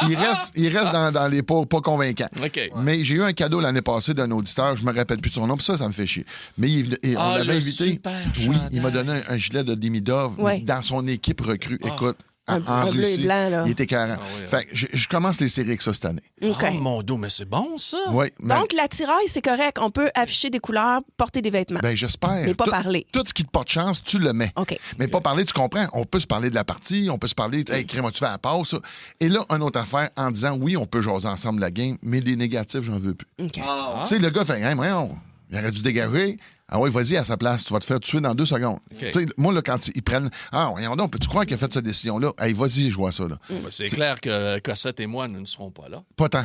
Il reste dans les pas convaincants. OK. Mais j'ai eu un cadeau l'année passée d'un auditeur, je me rappelle plus de son nom, puis ça me fait chier. Mais on l'avait invité. Oui, il m'a donné un gilet de Demidov dans son équipe recrue. Écoute. En bleu et Russie, blanc, là. il était carré. Fait que je commence les séries avec ça cette année. Oh mon dos, mais c'est bon, ça. Oui. Donc, l'attirail, c'est correct. On peut afficher des couleurs, porter des vêtements. Ben, j'espère. Mais pas parler. Tout ce qui te porte chance, tu le mets. OK. Mais pas parler, tu comprends? On peut se parler de la partie, on peut se parler, hey, crée-moi, tu fais la passe, ça. Et là, une autre affaire en disant, oui, on peut jaser ensemble la game, mais des négatifs, j'en veux plus. OK. Tu sais, le gars fait, hey, voyons, il aurait dû dégager. Ah oui, vas-y à sa place. Tu vas te faire tuer dans 2 secondes. Okay. Tu sais, moi, là, quand ils prennent... Ah, voyons donc, peux-tu croire qu'il a fait cette décision-là? Hey, vas-y, je vois ça, là. C'est clair que Cossette et moi, nous ne serons pas là. Pas tant.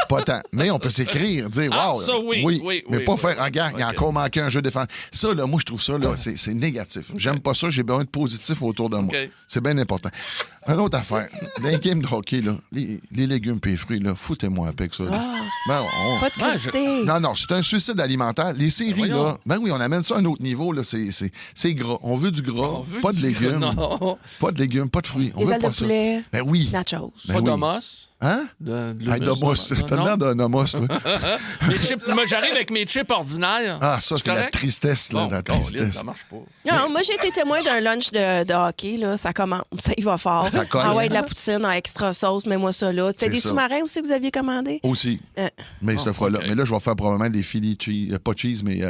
Pas tant. Mais on peut s'écrire, dire, Ah, wow. ça, oui, mais pas oui, faire, regarde, il a encore manqué un jeu défense. Ça, là, moi, je trouve ça, là, c'est négatif. J'aime pas ça. J'ai besoin de positif autour de moi. C'est bien important. Une autre affaire. Dans les games de hockey, là, les légumes et les fruits, là, foutez-moi avec ça. Là. Pas de quantité. Non, c'est un suicide alimentaire. Les séries, là, oui, on amène ça à un autre niveau. Là, c'est gras. On veut du gras, pas de légumes. Non. Pas de légumes, pas de fruits. On Des veut ailes pas de ça. poulet. Ben oui. Nachos. Pas d'homos. Hein? D'homos. T'as l'air d'un homos, toi. Moi, j'arrive avec mes chips ordinaires. Ah, ça, c'est la tristesse, là. La tristesse. Ça marche pas. Non, moi, j'ai été témoin d'un lunch de hockey. Là. Ça commence. Ça y va fort. Ça colle. Ah ouais, de la poutine en extra sauce, mets-moi ça là. C'était des sous-marins aussi que vous aviez commandé? Aussi. Mais cette fois-là. Mais là, je vais faire probablement des Philly cheese. Pas cheese, mais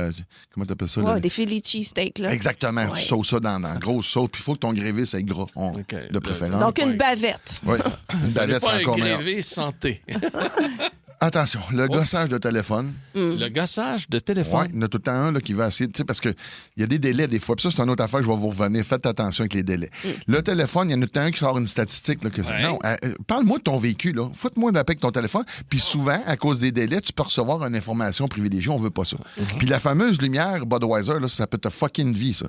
comment t'appelles ça? Ouais, des Philly cheesesteaks, là. Exactement. Ouais. Tu sauces ça dans la grosse sauce. Puis il faut que ton grévé, c'est gras. De préférence. Donc, une bavette. Oui. Une Ça n'est bavette, pas c'est un encore meilleur. grévé santé. Attention, le gossage de téléphone. Le gossage de téléphone. Oui, il y en a tout le temps un là, qui va essayer, tu sais, parce qu'il y a des délais des fois. Puis ça, c'est une autre affaire, je vais vous revenir. Faites attention avec les délais. Le téléphone, il y en a tout le temps un qui sort une statistique. Là, que non, parle-moi de ton vécu. Là. Faites-moi d'appel avec ton téléphone. Puis souvent, à cause des délais, tu peux recevoir une information privilégiée. On veut pas ça. Puis la fameuse lumière Budweiser, là, ça peut te fucker une vie, ça.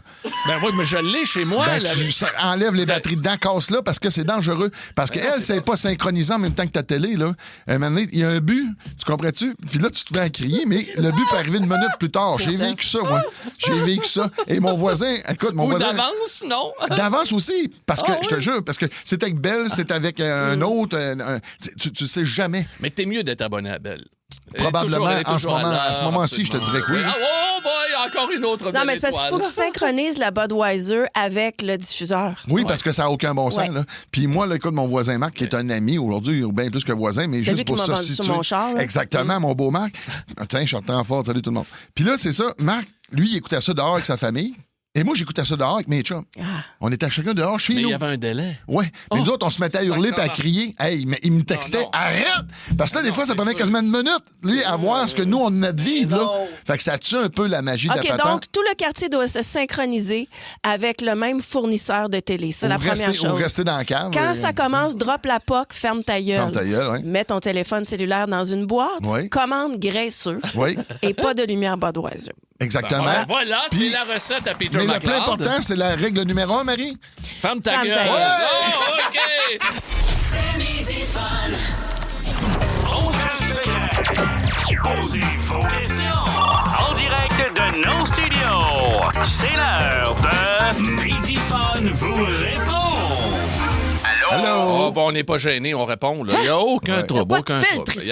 Ben oui, mais je l'ai chez moi. Tu enlèves les batteries dedans, casse-là, parce que c'est dangereux. Parce qu'elle, c'est pas synchronisé en même temps que ta télé. Là. À un moment donné, il y a un but, tu comprends-tu? Puis là, tu te mets à crier, mais le but peut arriver une minute plus tard. J'ai vécu ça, moi. J'ai vécu ça. Et mon voisin, écoute, mon voisin... d'avance, non? D'avance aussi. Parce que, je te jure, parce que c'est avec Belle, c'est avec un autre... tu sais jamais. Mais t'es mieux d'être abonné à Belle. Probablement, à ce moment-ci, je te dirais que oui. Oh boy, encore une autre. Non, mais c'est parce qu'il faut que tu synchronises la Budweiser avec le diffuseur. Oui, parce que ça n'a aucun bon sens. Là. Puis moi, là, écoute, mon voisin Marc, qui est un ami aujourd'hui, ou bien plus que voisin, mais c'est juste pour ça. C'est lui qui m'a vendu sur mon char. Là. Exactement, mon beau Marc. Attends, je suis en fort, salut tout le monde. Puis là, c'est ça, Marc, lui, il écoutait ça dehors avec sa famille. Et moi, j'écoutais ça dehors avec mes chums. On était chacun dehors chez nous. Mais il y avait un délai. Oui. Mais nous autres, on se mettait à hurler et à crier. Hey, mais il me textait, arrête! Parce que là, des fois, ça prenait quasiment une minute, lui, à voir ce que nous, on a de vivre. Là. Fait que ça tue un peu la magie de la patente. OK, donc, tout le quartier doit se synchroniser avec le même fournisseur de télé. C'est la première chose. Ou rester dans la cave. Quand ça commence, drop la POC, ferme ta gueule. Ferme ta gueule, oui. Mets ton téléphone cellulaire dans une boîte. Oui. Commande graisseux. Oui. Et pas de lumière Budweiser. Exactement. Ben, voilà, c'est la recette à Peter Mais McLeod. le plus important, c'est la règle numéro 1, Marie. Ferme ta gueule. Oh, OK. C'est midi fun. On reste posez vos questions. En direct de nos studios. C'est l'heure de Midi Fun vous répond. Oh, bon, on n'est pas gêné, on répond. Là. Il n'y a aucun trouble. Aucun trouble. Il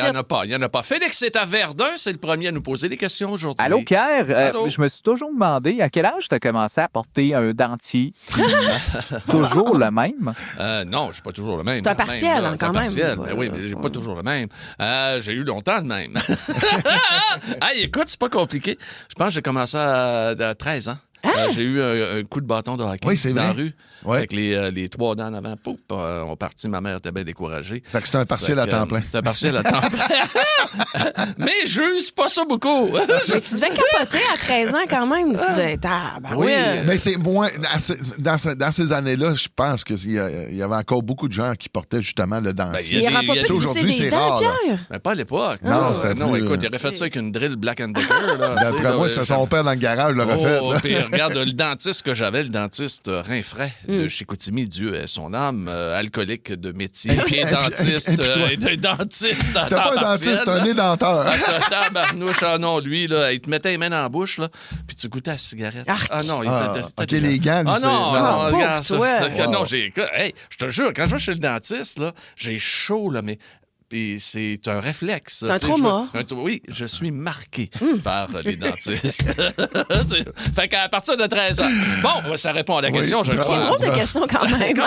n'y en a pas. Félix est à Verdun, c'est le premier à nous poser des questions aujourd'hui. Allô, Pierre? Allô? Je me suis toujours demandé à quel âge tu as commencé à porter un dentier. Toujours le même? Non, je ne suis pas toujours le même. C'est un partiel, même, quand même. Partiel, mais oui, mais je n'ai pas toujours le même. J'ai eu longtemps de même. Hey, écoute, c'est pas compliqué. Je pense que j'ai commencé à 13 ans. J'ai eu un coup de bâton de hockey dans la rue. Ouais. Fait que les 3 dents en avant, pouf, ont parti. Ma mère était bien découragée. Fait que c'était un partiel à temps plein. C'était un partiel à temps plein. Mais j'use pas ça beaucoup. Mais tu devais capoter à 13 ans quand même. Tu devais être... Oui, mais c'est moins... Dans ces années-là, je pense qu'il y avait encore beaucoup de gens qui portaient justement le dentier. Il n'y aura pas pu aujourd'hui, c'est rare. Pierre? Mais pas à l'époque. Non, Écoute, il aurait fait ça avec une drill Black & Decker. D'après moi, c'est son père dans le garage l'aurait fait. Puis regarde, le dentiste que j'avais, le dentiste Rinfray de Chicoutimi, Dieu ait son âme, alcoolique de métier, puis dentiste, dentiste. C'était pas un dentiste, c'est un édenteur. Tabarnouche, non, lui, là, il te mettait les mains dans la bouche, là, puis tu goûtais à la cigarette. Ah non, il OK, les gants, lui, non, j'ai... Hey, je te jure, quand je vais chez le dentiste, là, j'ai chaud, là, mais... Puis c'est un réflexe. C'est un trauma. Oui, je suis marqué par les dentistes. Fait qu'à partir de 13 ans. Bon, ça répond à la question, je crois. C'est drôle de question quand même.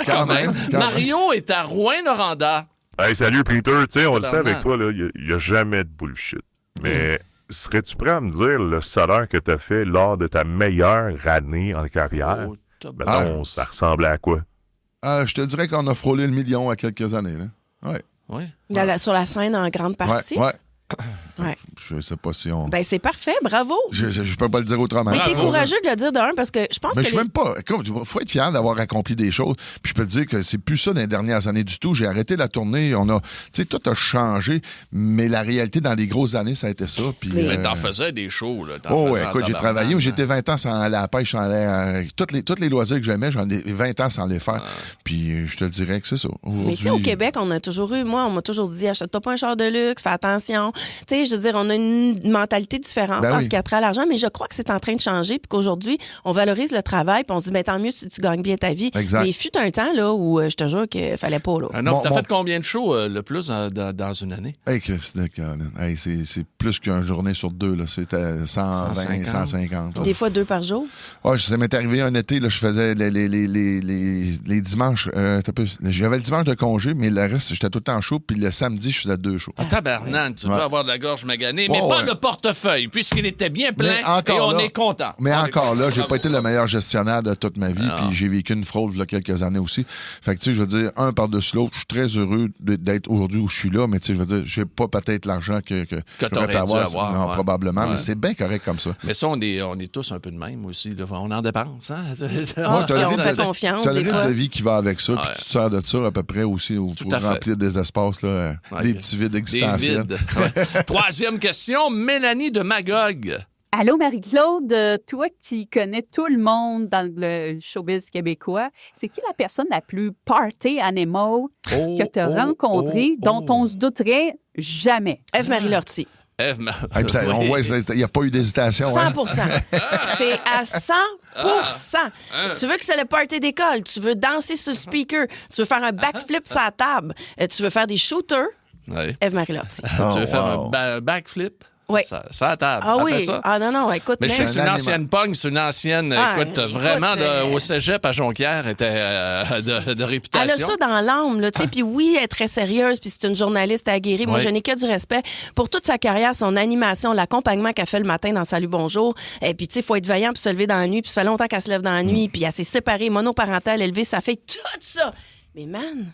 Quand même. Mario est à Rouyn-Noranda. Hey, salut Peter. Tu sais, on le sait avec toi, il n'y a jamais de bullshit. Mais serais-tu prêt à me dire le salaire que tu as fait lors de ta meilleure année en carrière? Non, ça ressemblait à quoi? Je te dirais qu'on a frôlé le million à quelques années. Là. Ouais. Oui. Sur la scène en grande partie? Ouais. Ouais. Je sais pas si on... Ben, c'est parfait, bravo. Je peux pas le dire autrement. Mais t'es courageux de le dire d'un parce que je pense mais que... je suis même pas... Il faut être fier d'avoir accompli des choses. Puis je peux te dire que c'est plus ça dans les dernières années du tout. J'ai arrêté la tournée. Tu sais, tout a changé, mais la réalité dans les grosses années, ça a été ça. Puis, mais t'en faisais des shows, là. Écoute, j'ai travaillé. J'étais 20 ans sans aller à la pêche, sans aller... Tous les loisirs que j'aimais, j'en ai 20 ans sans les faire. Puis je te dirais que c'est ça. Mais tu sais, au Québec, on a toujours eu... Moi, on m'a toujours dit, achète-toi pas un char de luxe, fais attention. Tu sais, je veux dire, on a une mentalité différente en ce qui a trait à l'argent, mais je crois que c'est en train de changer, puis qu'aujourd'hui, on valorise le travail, puis on se dit, tant mieux si tu gagnes bien ta vie. Exact. Mais il fut un temps là, où je te jure qu'il fallait pas. Là. T'as fait combien de shows le plus dans une année? C'est plus qu'une journée sur deux. Là. C'était 120, 150. Des fois 2 par jour? Ouais, ça m'est arrivé un été, là, je faisais les dimanches. J'avais le dimanche de congé, mais le reste, j'étais tout le temps chaud, puis le samedi, je faisais 2 shows. Tabarnane, tu veux avoir de la gorge maganée, mais pas de portefeuille, puisqu'il était bien plein et on est content. Mais encore là, j'ai pas été le meilleur gestionnaire de toute ma vie, puis j'ai vécu une fraude il y a quelques années aussi. Fait que, tu sais, je veux dire, un par-dessus l'autre, je suis très heureux d'être aujourd'hui où je suis là, mais tu sais, je veux dire, j'ai pas peut-être l'argent que j'aurais pu avoir. Non, probablement, mais c'est bien correct comme ça. Mais ça, on est tous un peu de même aussi. Là. On en dépense, hein? On fait confiance. T'as le rythme de vie qui va avec ça, puis tu te sers de ça à peu près aussi pour remplir des espaces, là, des petits vides existentiels. Des vides. Troisième question, Mélanie de Magog. Allô, Marie-Claude, toi qui connais tout le monde dans le showbiz québécois, c'est qui la personne la plus party animal que tu as rencontrée, dont on se douterait jamais? Ève-Marie Lortie. On voit, il n'y a pas eu d'hésitation. 100%. C'est à 100%. Tu veux que c'est le party d'école, tu veux danser sur le speaker, tu veux faire un backflip sur la table, tu veux faire des shooters, Ève-Marie Lortie. Tu veux faire un backflip? Oui. Ça à table. Ah elle oui. fait ça. Ah non, écoute. Mais je sais que c'est une ancienne pogne, c'est une ancienne. Vraiment, au cégep à Jonquière, était de réputation. Elle a ça dans l'âme, là, tu sais. Puis oui, elle est très sérieuse, puis c'est une journaliste aguerrie. Moi, je n'ai que du respect pour toute sa carrière, son animation, l'accompagnement qu'elle fait le matin dans Salut Bonjour. Et puis, tu sais, il faut être vaillant pour se lever dans la nuit. Puis ça fait longtemps qu'elle se lève dans la nuit. Puis elle s'est séparée, monoparentale, élevée, ça fait tout ça. Mais man,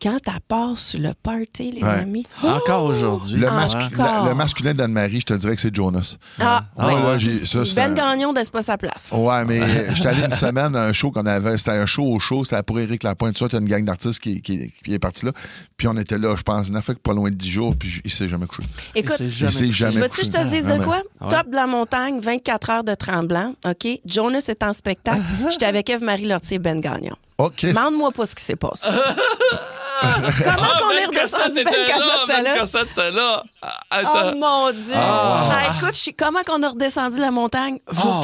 quand elle passe sur le party, les amis... Encore aujourd'hui. Le masculin d'Anne-Marie, je te dirais que c'est Jonas. Ben Gagnon laisse pas sa place. Ouais, mais j'étais allé une semaine à un show qu'on avait. C'était un show au show. C'était pour Éric Lapointe. C'était une gang d'artistes qui est partie là. Puis on était là, je pense, il a fait pas loin de 10 jours. Puis il s'est jamais couché. Écoute, veux-tu que je te dise de quoi? Top de la montagne, 24 heures de Tremblant. OK? Jonas est en spectacle. J'étais avec Ève-Marie Lortie et Ben Gagnon. OK. Demande-moi pas ce qui s'est passé. Comment qu'on est redescendu Ben Cassette là? Oh mon Dieu! Écoute, comment qu'on a redescendu la montagne?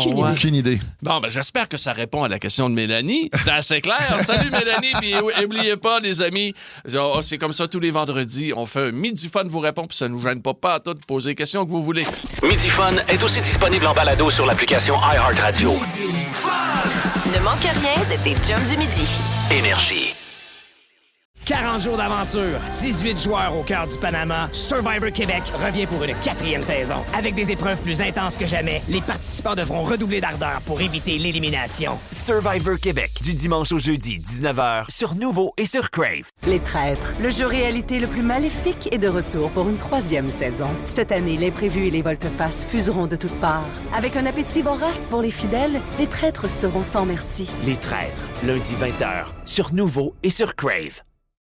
Aucune idée. Bon, ben j'espère que ça répond à la question de Mélanie. C'était assez clair. Salut Mélanie, puis n'oubliez pas, les amis, c'est comme ça tous les vendredis. On fait un Midi Fun vous répond, puis ça nous gêne pas à tout de poser les questions que vous voulez. Midi Fun est aussi disponible en balado sur l'application iHeartRadio. Ne manque rien de tes chums du midi. Énergie. 40 jours d'aventure, 18 joueurs au cœur du Panama, Survivor Québec revient pour une 4e saison. Avec des épreuves plus intenses que jamais, les participants devront redoubler d'ardeur pour éviter l'élimination. Survivor Québec, du dimanche au jeudi, 19h, sur Nouveau et sur Crave. Les Traîtres, le jeu réalité le plus maléfique est de retour pour une 3e saison. Cette année, l'imprévu et les volte-face fuseront de toutes parts. Avec un appétit vorace pour les fidèles, les traîtres seront sans merci. Les Traîtres, lundi 20h, sur Nouveau et sur Crave.